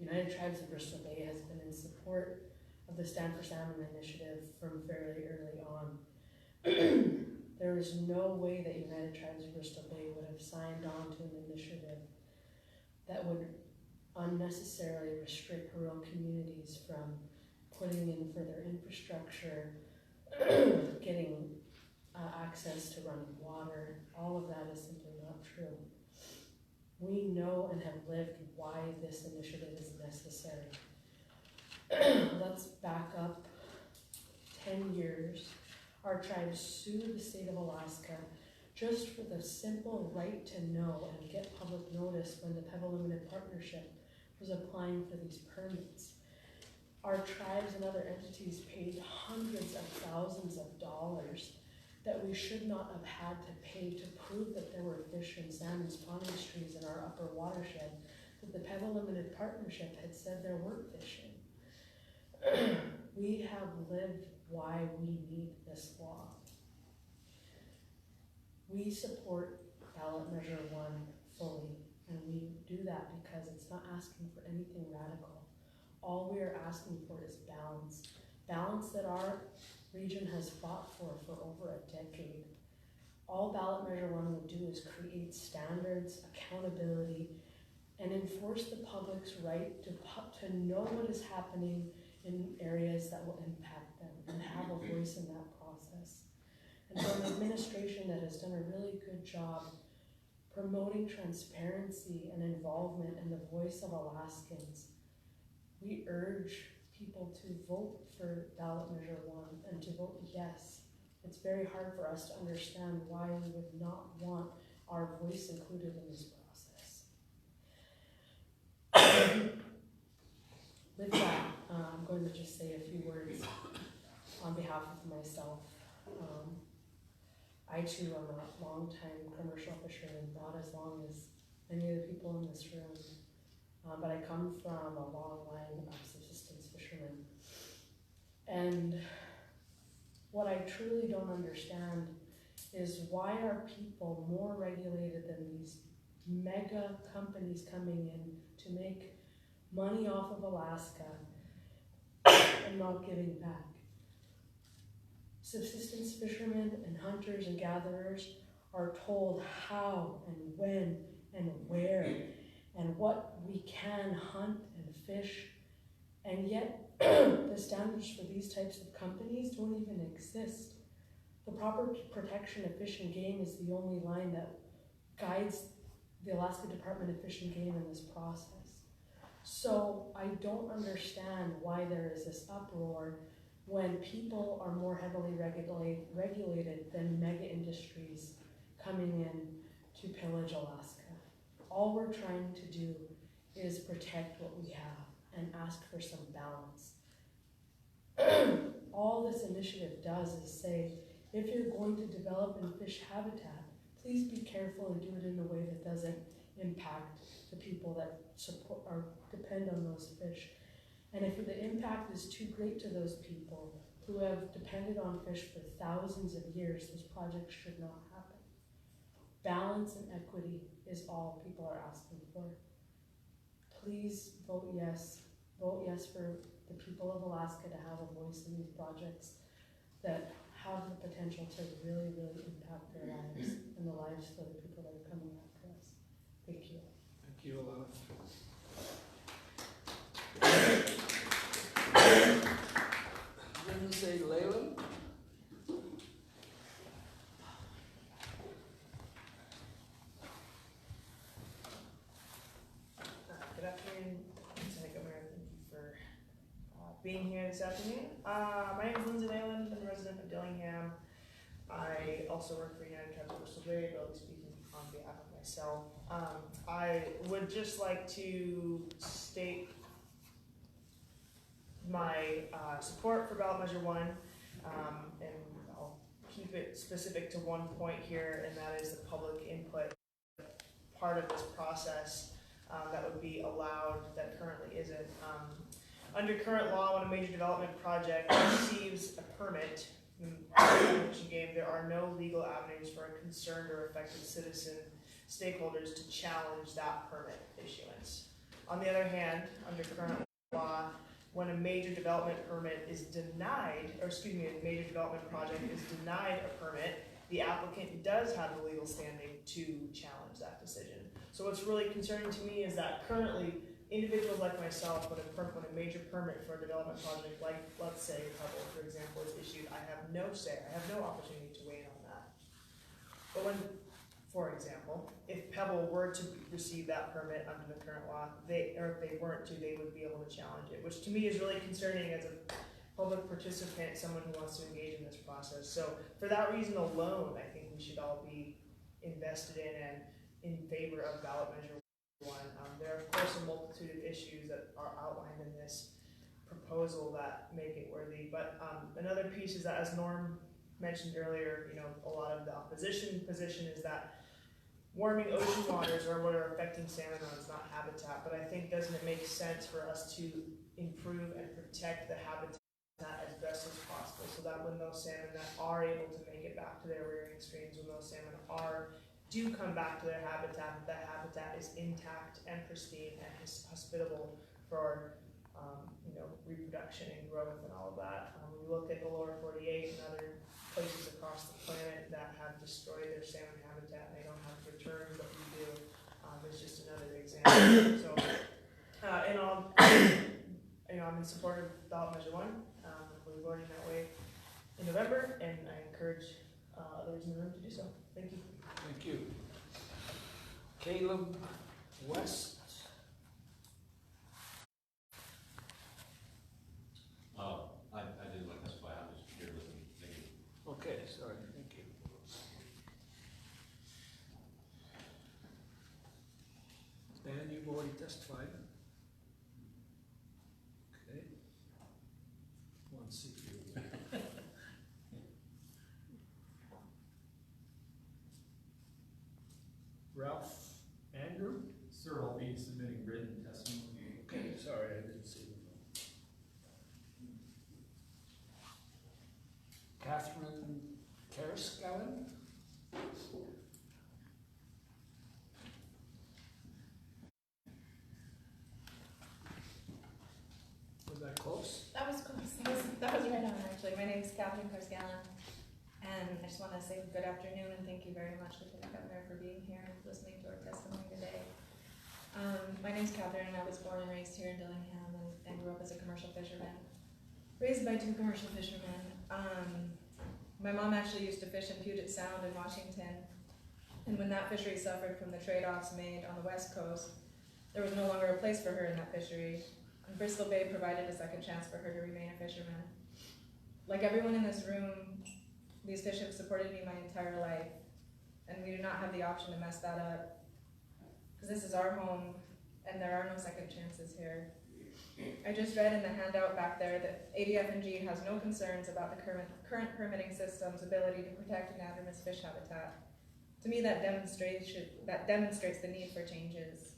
S14: United Tribes of Bristol Bay has been in support of the Stand for Salmon initiative from fairly early on. There is no way that United Tribes of Bristol Bay would have signed on to an initiative that would unnecessarily restrict rural communities from putting in further infrastructure, getting access to running water. All of that is simply not true. We know and have lived why this initiative is necessary. Let's back up 10 years. Our tribes sued the state of Alaska just for the simple right to know and get public notice when the Pebble Limited Partnership was applying for these permits. Our tribes and other entities paid hundreds of thousands of dollars that we should not have had to pay to prove that there were fish and salmon spawning trees in our upper watershed that the Pebble Limited Partnership had said there weren't fish in. We have lived why we need this law. We support Ballot Measure 1 fully, and we do that because it's not asking for anything radical. All we are asking for is balance. Balance that our region has fought for over a decade. All Ballot Measure 1 would do is create standards, accountability, and enforce the public's right to know what is happening in areas that will impact them and have a voice in that process. And for an administration that has done a really good job promoting transparency and involvement in the voice of Alaskans, we urge people to vote for Ballot Measure 1 and to vote yes. It's very hard for us to understand why we would not want our voice included in this process. just say a few words on behalf of myself. I too am a long-time commercial fisherman, not as long as many of the people in this room, but I come from a long line of subsistence fishermen. And what I truly don't understand is why are people more regulated than these mega companies coming in to make money off of Alaska and not giving back? Subsistence fishermen and hunters and gatherers are told how and when and where and what we can hunt and fish, and yet the standards for these types of companies don't even exist. The proper protection of fish and game is the only line that guides the Alaska Department of Fish and Game in this process. So I don't understand why there is this uproar when people are more heavily regulated than mega industries coming in to pillage Alaska. All we're trying to do is protect what we have and ask for some balance. All this initiative does is say, if you're going to develop in fish habitat, please be careful and do it in a way that doesn't impact the people that support or depend on those fish. And if the impact is too great to those people who have depended on fish for thousands of years, this project should not happen. Balance and equity is all people are asking for. Please vote yes. Vote yes for the people of Alaska to have a voice in these projects that have the potential to really, really impact their lives and the lives of the people that are coming after us. Thank you.
S2: Thank you, Alana. Lindsay Leyland.
S15: Good afternoon, Lieutenant Governor. Thank you for being here this afternoon. My name is Lindsay Leyland. I'm a resident of Dillingham. I also work for United Tribes of Bristol Bay, but I'll be speaking on behalf of myself. I would just like to state my support for Ballot Measure 1, and I'll keep it specific to one point here, and that is the public input part of this process that would be allowed that currently isn't. Under current law, when a major development project receives a permit in Fish and Game, there are no legal avenues for a concerned or affected citizen stakeholders to challenge that permit issuance. On the other hand, under current law, when a major development permit is denied, or excuse me, a major development project is denied a permit, the applicant does have the legal standing to challenge that decision. So what's really concerning to me is that currently, individuals like myself, when a major permit for a development project, like let's say Pebble, for example, is issued, I have no say, I have no opportunity to weigh in on that. But when, for example, if Pebble were to receive that permit under the current law, or if they weren't to, they would be able to challenge it, which to me is really concerning as a public participant, someone who wants to engage in this process. So for that reason alone, I think we should all be invested in and in favor of Ballot Measure 1. There are of course a multitude of issues that are outlined in this proposal that make it worthy, but another piece is that, as Norm mentioned earlier, a lot of the opposition position is that warming ocean waters are what are affecting salmon runs, not habitat. But I think, doesn't it make sense for us to improve and protect the habitat as best as possible, so that when those salmon that are able to make it back to their rearing streams, when those salmon do come back to their habitat, that habitat is intact and pristine and hospitable for reproduction and growth and all of that. When we look at the lower 48 and other places across the planet that have destroyed their salmon habitat and they don't have returns, but we do. It's just another example. So, I'm in support of Ballot Measure 1. We're voting that way in November, and I encourage others in the room to do so. Thank you.
S2: Thank you. Caleb West.
S7: I didn't want to testify, I'm just here listening. Thank you.
S2: Okay, sorry, thank you. Dan, you've already testified. Okay. Ralph Andrew?
S16: Sir, I'll be submitting written testimony.
S2: Okay, sorry, I didn't see the Catherine Karaskallen? Was that close?
S17: That was close. That was right on, actually. My name is Catherine Karsgallen, and I just want to say good afternoon and thank you very much, Lieutenant Governor, for being here and listening to our testimony today. My name is Catherine, and I was born and raised here in Dillingham and grew up as a commercial fisherman. Raised by two commercial fishermen. My mom actually used to fish in Puget Sound in Washington, and when that fishery suffered from the trade-offs made on the West Coast, there was no longer a place for her in that fishery. And Bristol Bay provided a second chance for her to remain a fisherman. Like everyone in this room, these fish have supported me my entire life, and we do not have the option to mess that up, because this is our home, and there are no second chances here. I just read in the handout back there that ADF&G has no concerns about the current permitting system's ability to protect anadromous fish habitat. To me, that demonstrates the need for changes.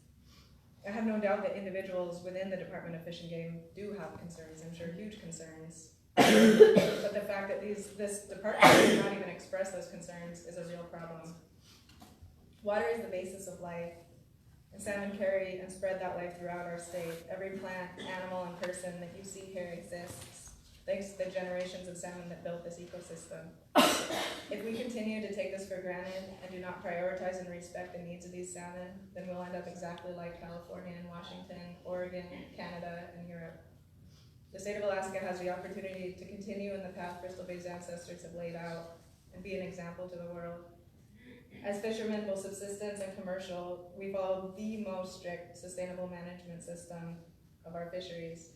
S17: I have no doubt that individuals within the Department of Fish and Game do have concerns, I'm sure huge concerns. But the fact that this department does not even express those concerns is a real problem. Water is the basis of life, and salmon carry and spread that life throughout our state. Every plant, animal, and person that you see here exists thanks to the generations of salmon that built this ecosystem. If we continue to take this for granted and do not prioritize and respect the needs of these salmon, then we'll end up exactly like California and Washington, Oregon, Canada, and Europe. The state of Alaska has the opportunity to continue in the path Bristol Bay's ancestors have laid out and be an example to the world. As fishermen, both subsistence and commercial, we follow the most strict sustainable management system of our fisheries.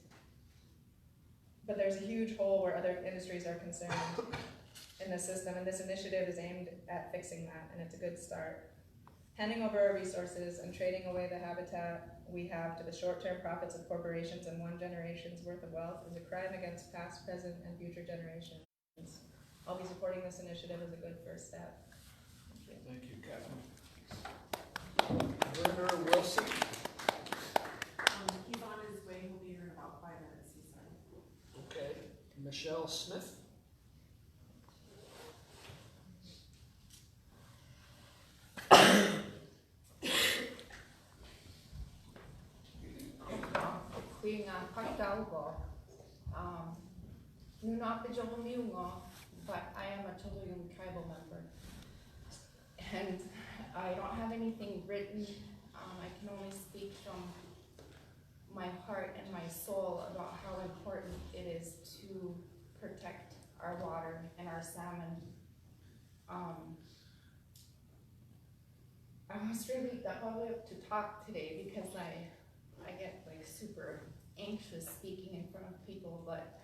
S17: But there's a huge hole where other industries are concerned in the system, and this initiative is aimed at fixing that, and it's a good start. Handing over our resources and trading away the habitat we have to the short-term profits of corporations and one generation's worth of wealth is a crime against past, present, and future generations. I'll be supporting this initiative as a good first step.
S2: Thank you, Catherine. Werner Wilson?
S1: He's on his way, he'll be here in about 5 minutes, he said.
S2: Okay. Michelle Smith?
S17: But I am a Dillingham tribal member, and I don't have anything written. I can only speak from my heart and my soul about how important it is to protect our water and our salmon. I was really probably up to talk today because I get like super anxious speaking in front of people, but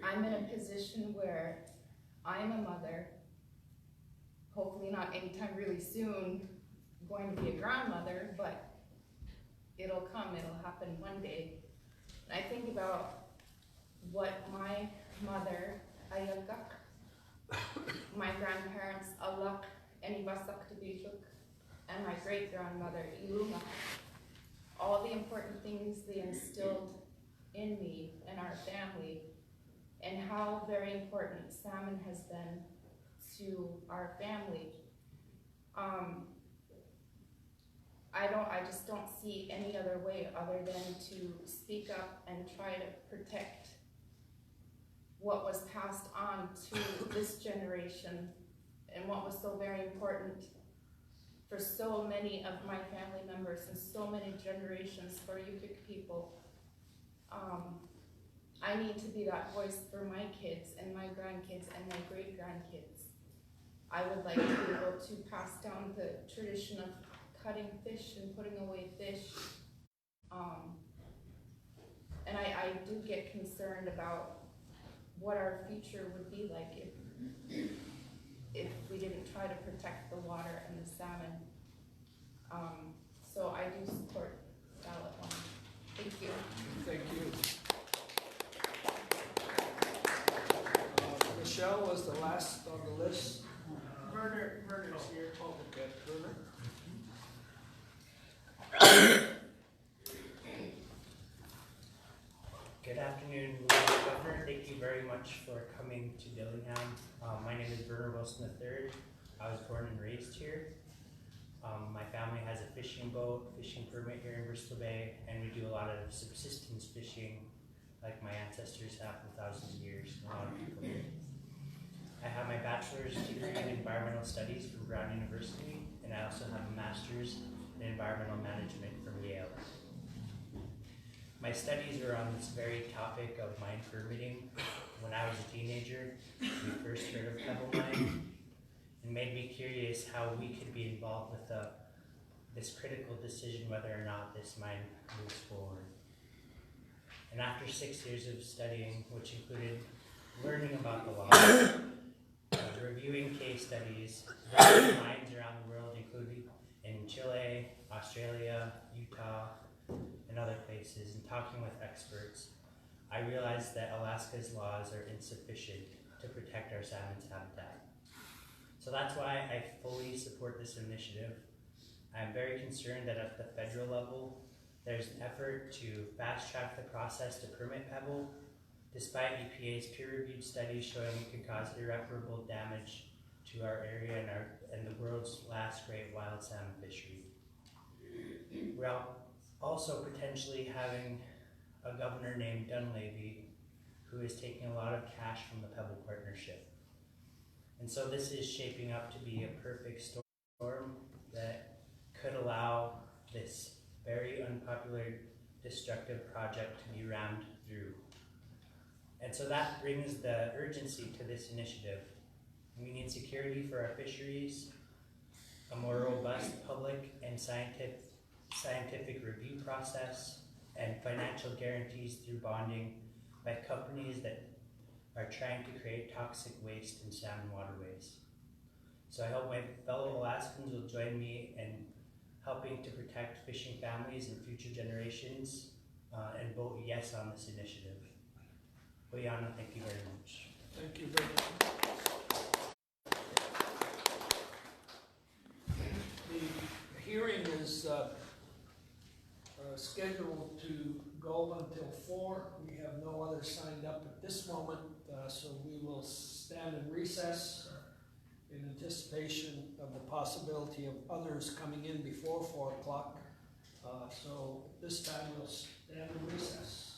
S17: I'm in a position where I'm a mother, hopefully not anytime really soon going to be a grandmother, but it'll come, it'll happen one day. And I think about what my mother, Ayagak, my grandparents, Alak and Ibasak Tabichuk, and my great-grandmother, Iluma, all the important things they instilled in me and our family, and how very important salmon has been to our family. I just don't see any other way other than to speak up and try to protect what was passed on to this generation and what was so very important for so many of my family members and so many generations for Yupik people. I need to be that voice for my kids and my grandkids and my great-grandkids. I would like to be able to pass down the tradition of cutting fish and putting away fish. And I do get concerned about what our future would be like if we didn't try to protect the water and the salmon. So I do support Ballot 1. Thank you.
S2: Thank you. Michelle was the last on the list.
S15: Werner's here.
S2: Oh, okay, Werner.
S18: much for coming to Dillingham. My name is Werner Wilson III. I was born and raised here. My family has a fishing boat, fishing permit here in Bristol Bay, and we do a lot of subsistence fishing like my ancestors have for thousands of years, and a lot of people here. I have my bachelor's degree in environmental studies from Brown University, and I also have a master's in environmental management from Yale. My studies are on this very topic of mine permitting. When I was a teenager, we first heard of pebble mine, and made me curious how we could be involved with this critical decision whether or not this mine moves forward. And after 6 years of studying, which included learning about the law, reviewing case studies, visiting mines around the world, including in Chile, Australia, Utah, and other places, and talking with experts, I realized that Alaska's laws are insufficient to protect our salmon's habitat. So that's why I fully support this initiative. I'm very concerned that at the federal level, there's an effort to fast track the process to permit pebble, despite EPA's peer-reviewed studies showing it could cause irreparable damage to our area and the world's last great wild salmon fishery. We're also potentially having a governor named Dunleavy who is taking a lot of cash from the Pebble Partnership. And so this is shaping up to be a perfect storm that could allow this very unpopular, destructive project to be rammed through. And so that brings the urgency to this initiative. We need security for our fisheries, a more robust public and scientific review process, and financial guarantees through bonding by companies that are trying to create toxic waste in salmon waterways. So I hope my fellow Alaskans will join me in helping to protect fishing families and future generations and vote yes on this initiative. Oyana, thank you very much.
S2: Thank you very much. The hearing is scheduled to go until 4. We have no others signed up at this moment, so we will stand in recess in anticipation of the possibility of others coming in before 4 o'clock. So this time we'll stand in recess.